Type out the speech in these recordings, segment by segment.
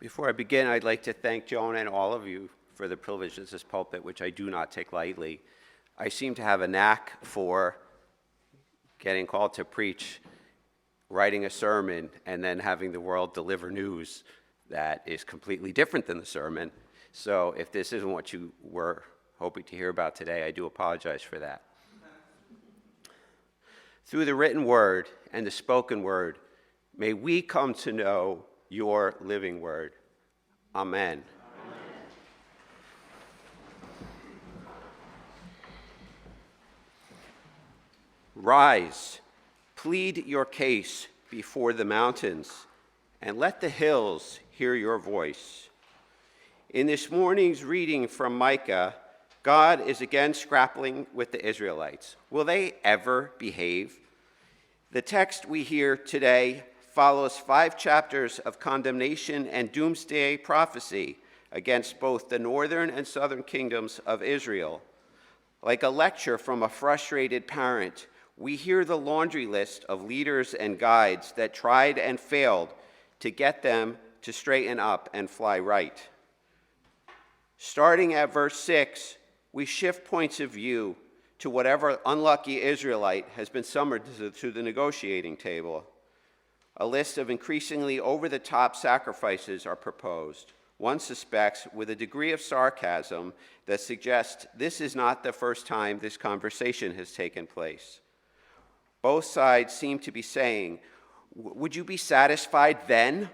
Before I begin, I'd like to thank Joan and all of you for the privilege of this pulpit, which I do not take lightly. I seem to have a knack for getting called to preach, writing a sermon, and then having the world deliver news that is completely different than the sermon. So if this isn't what you were hoping to hear about today, I do apologize for that. Through the written word and the spoken word, may we come to know your living word. Amen. Amen. Rise, plead your case before the mountains, and let the hills hear your voice. In this morning's reading from Micah, God is again grappling with the Israelites. Will they ever behave? The text we hear today follows 5 chapters of condemnation and doomsday prophecy against both the northern and southern kingdoms of Israel. Like a lecture from a frustrated parent, we hear the laundry list of leaders and guides that tried and failed to get them to straighten up and fly right. Starting at verse 6, we shift points of view to whatever unlucky Israelite has been summoned to the negotiating table. A list of increasingly over-the-top sacrifices are proposed, one suspects with a degree of sarcasm that suggests this is not the first time this conversation has taken place. Both sides seem to be saying, would you be satisfied then?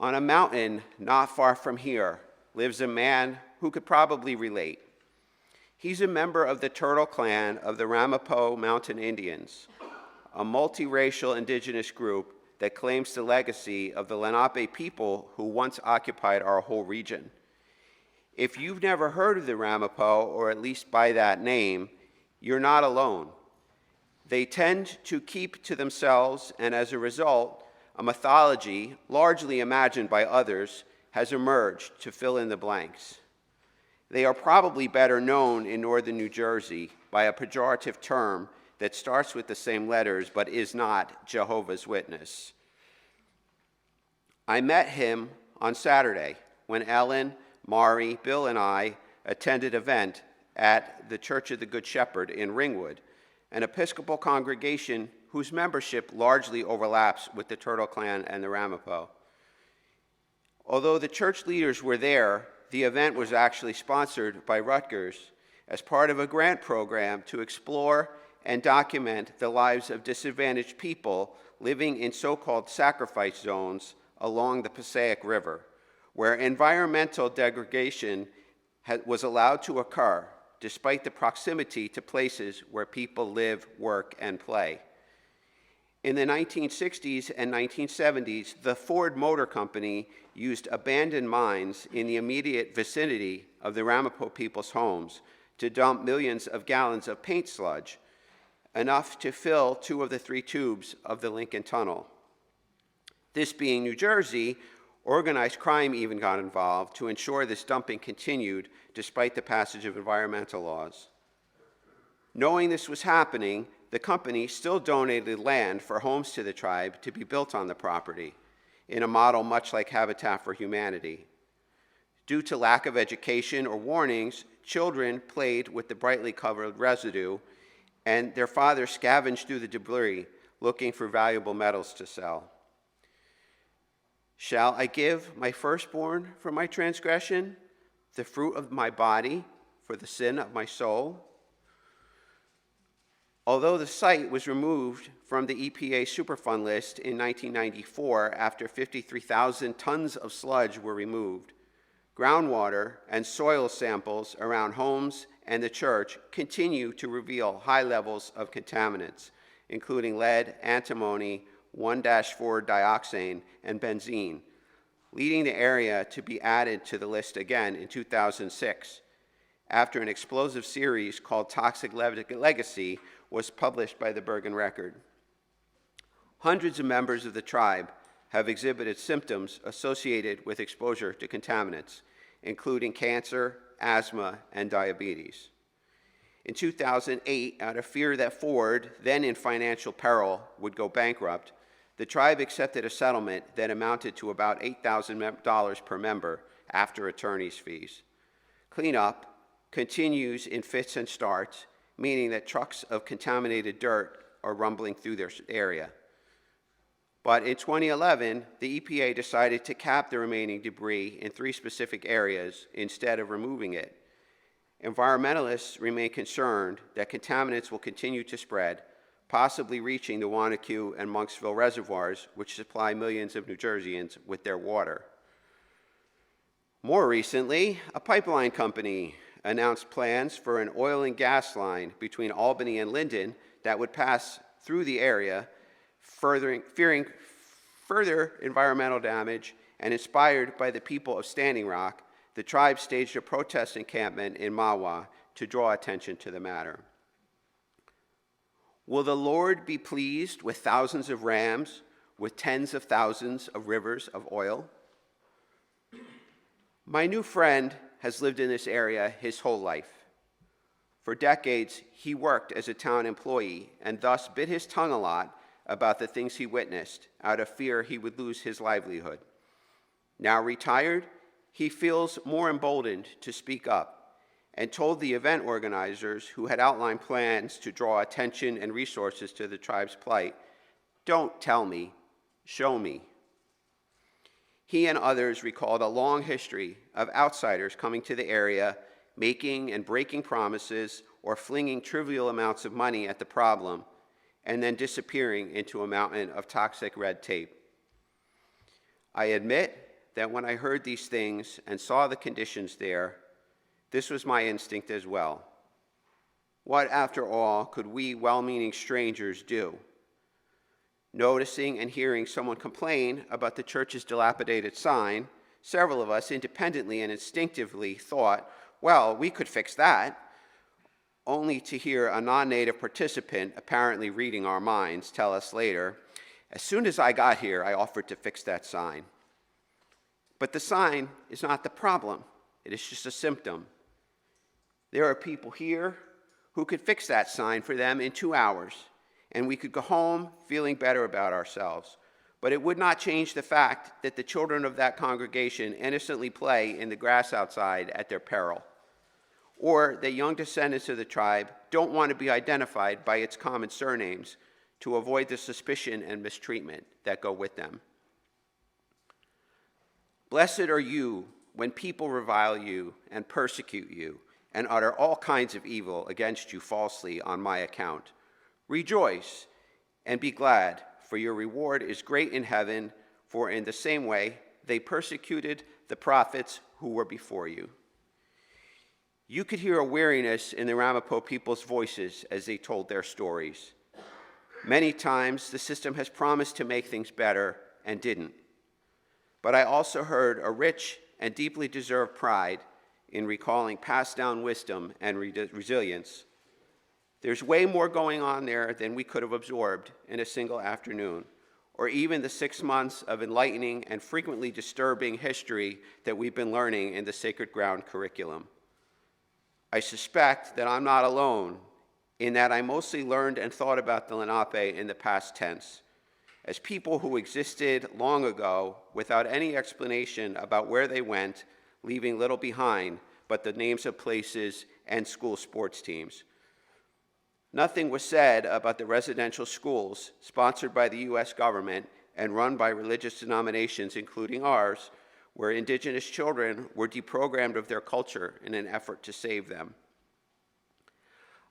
On a mountain not far from here lives a man who could probably relate. He's a member of the Turtle Clan of the Ramapough Mountain Indians, a multiracial indigenous group that claims the legacy of the Lunaape people who once occupied our whole region. If you've never heard of the Ramapough, or at least by that name, you're not alone. They tend to keep to themselves, and as a result, a mythology, largely imagined by others, has emerged to fill in the blanks. They are probably better known in northern New Jersey by a pejorative term that starts with the same letters but is not Jehovah's Witness. I met him on Saturday when Ellen, Mari, Bill, and I attended an event at the Church of the Good Shepherd in Ringwood, an Episcopal congregation whose membership largely overlaps with the Turtle Clan and the Ramapough. Although the church leaders were there, the event was actually sponsored by Rutgers as part of a grant program to explore and document the lives of disadvantaged people living in so-called sacrifice zones along the Passaic River, where environmental degradation was allowed to occur despite the proximity to places where people live, work, and play. In the 1960s and 1970s, the Ford Motor Company used abandoned mines in the immediate vicinity of the Ramapough people's homes to dump millions of gallons of paint sludge, enough to fill 2 of the 3 tubes of the Lincoln Tunnel. This being New Jersey, organized crime even got involved to ensure this dumping continued despite the passage of environmental laws. Knowing this was happening, the company still donated land for homes to the tribe to be built on the property, in a model much like Habitat for Humanity. Due to lack of education or warnings, children played with the brightly colored residue, and their fathers scavenged through the debris looking for valuable metals to sell. Shall I give my firstborn for my transgression, the fruit of my body for the sin of my soul? Although the site was removed from the EPA Superfund list in 1994 after 53,000 tons of sludge were removed, groundwater and soil samples around homes and the church continue to reveal high levels of contaminants, including lead, antimony, 1,4-dioxane, and benzene, leading the area to be added to the list again in 2006, after an explosive series called Toxic Legacy was published by the Bergen Record. Hundreds of members of the tribe have exhibited symptoms associated with exposure to contaminants, including cancer, asthma, and diabetes. In 2008, out of fear that Ford, then in financial peril, would go bankrupt, the tribe accepted a settlement that amounted to about $8,000 per member after attorney's fees. Cleanup continues in fits and starts, meaning that trucks of contaminated dirt are rumbling through their area. But in 2011, the EPA decided to cap the remaining debris in 3 specific areas instead of removing it. Environmentalists remain concerned that contaminants will continue to spread, possibly reaching the Wanacue and Monksville reservoirs, which supply millions of New Jerseyans with their water. More recently, a pipeline company announced plans for an oil and gas line between Albany and Linden that would pass through the area, fearing further environmental damage, and inspired by the people of Standing Rock, the tribe staged a protest encampment in Mahwah to draw attention to the matter. Will the Lord be pleased with thousands of rams, with tens of thousands of rivers of oil? My new friend has lived in this area his whole life. For decades, he worked as a town employee and thus bit his tongue a lot about the things he witnessed out of fear he would lose his livelihood. Now retired, he feels more emboldened to speak up and told the event organizers who had outlined plans to draw attention and resources to the tribe's plight, "Don't tell me, show me." He and others recalled a long history of outsiders coming to the area, making and breaking promises or flinging trivial amounts of money at the problem, and then disappearing into a mountain of toxic red tape. I admit that when I heard these things and saw the conditions there, this was my instinct as well. What, after all, could we well-meaning strangers do? Noticing and hearing someone complain about the church's dilapidated sign, several of us independently and instinctively thought, well, we could fix that, only to hear a non-native participant, apparently reading our minds, tell us later, "As soon as I got here, I offered to fix that sign." But the sign is not the problem. It is just a symptom. There are people here who could fix that sign for them in 2 hours, and we could go home feeling better about ourselves. But it would not change the fact that the children of that congregation innocently play in the grass outside at their peril, or that young descendants of the tribe don't want to be identified by its common surnames to avoid the suspicion and mistreatment that go with them. Blessed are you when people revile you and persecute you and utter all kinds of evil against you falsely on my account. Rejoice and be glad, for your reward is great in heaven, for in the same way they persecuted the prophets who were before you. You could hear a weariness in the Ramapough people's voices as they told their stories. Many times the system has promised to make things better and didn't. But I also heard a rich and deeply deserved pride in recalling passed down wisdom and resilience. There's way more going on there than we could have absorbed in a single afternoon, or even the 6 months of enlightening and frequently disturbing history that we've been learning in the Sacred Ground curriculum. I suspect that I'm not alone in that I mostly learned and thought about the Lenape in the past tense, as people who existed long ago without any explanation about where they went, leaving little behind but the names of places and school sports teams. Nothing was said about the residential schools sponsored by the U.S. government and run by religious denominations, including ours, where Indigenous children were deprogrammed of their culture in an effort to save them.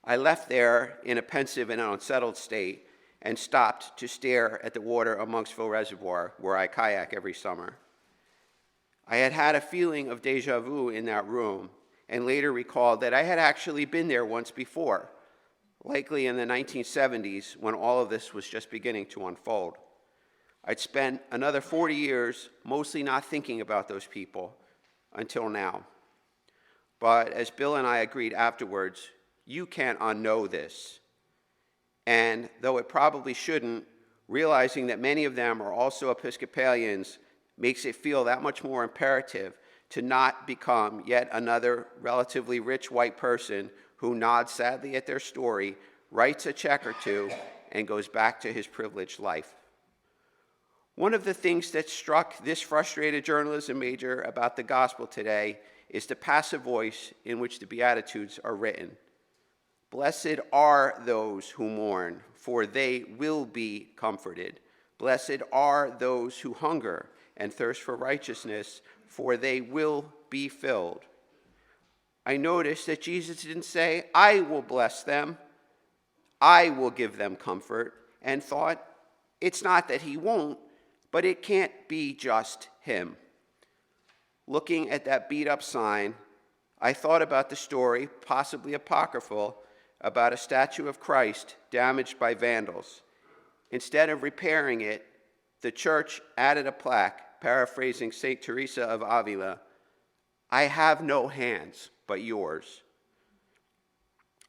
I left there in a pensive and unsettled state and stopped to stare at the water of Monksville Reservoir, where I kayak every summer. I had had a feeling of deja vu in that room and later recalled that I had actually been there once before, likely in the 1970s when all of this was just beginning to unfold. I'd spent another 40 years mostly not thinking about those people until now. But as Bill and I agreed afterwards, you can't unknow this. And though it probably shouldn't, realizing that many of them are also Episcopalians makes it feel that much more imperative to not become yet another relatively rich white person who nods sadly at their story, writes a check or two, and goes back to his privileged life. One of the things that struck this frustrated journalism major about the gospel today is the passive voice in which the Beatitudes are written. Blessed are those who mourn, for they will be comforted. Blessed are those who hunger and thirst for righteousness, for they will be filled. I noticed that Jesus didn't say, I will bless them, I will give them comfort, and thought, it's not that he won't, but it can't be just him. Looking at that beat-up sign, I thought about the story, possibly apocryphal, about a statue of Christ damaged by vandals. Instead of repairing it, the church added a plaque, paraphrasing St. Teresa of Avila, I have no hands but yours.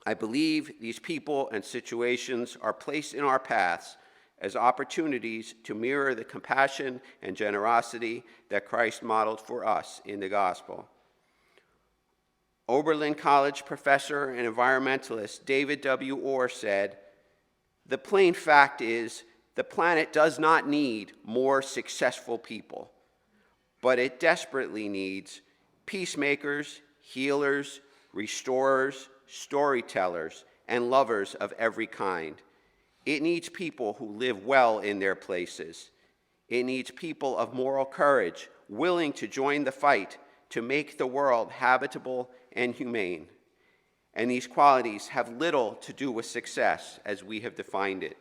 I believe these people and situations are placed in our paths as opportunities to mirror the compassion and generosity that Christ modeled for us in the gospel. Oberlin College professor and environmentalist David W. Orr said, the plain fact is the planet does not need more successful people, but it desperately needs peacemakers, healers, restorers, storytellers, and lovers of every kind. It needs people who live well in their places. It needs people of moral courage, willing to join the fight to make the world habitable and humane. And these qualities have little to do with success as we have defined it.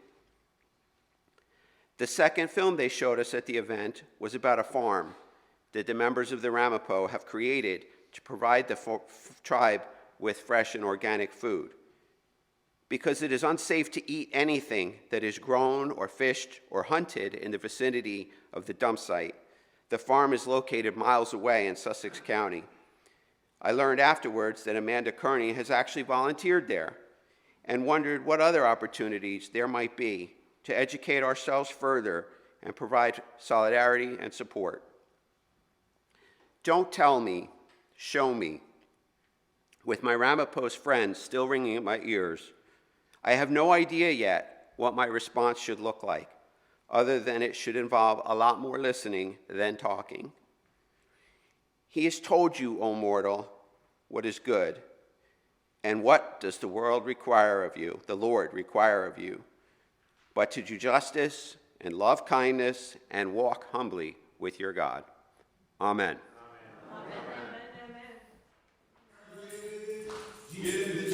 The second film they showed us at the event was about a farm that the members of the Ramapough have created to provide the tribe with fresh and organic food. Because it is unsafe to eat anything that is grown or fished or hunted in the vicinity of the dump site. The farm is located miles away in Sussex County. I learned afterwards that Amanda Kearney has actually volunteered there and wondered what other opportunities there might be to educate ourselves further and provide solidarity and support. Don't tell me, show me. With my Ramapough's friends still ringing in my ears, I have no idea yet what my response should look like, other than it should involve a lot more listening than talking. He has told you, O mortal, what is good. And what does the world require of you, the Lord require of you, but to do justice and love kindness and walk humbly with your God. Amen. Amen. Amen. Amen.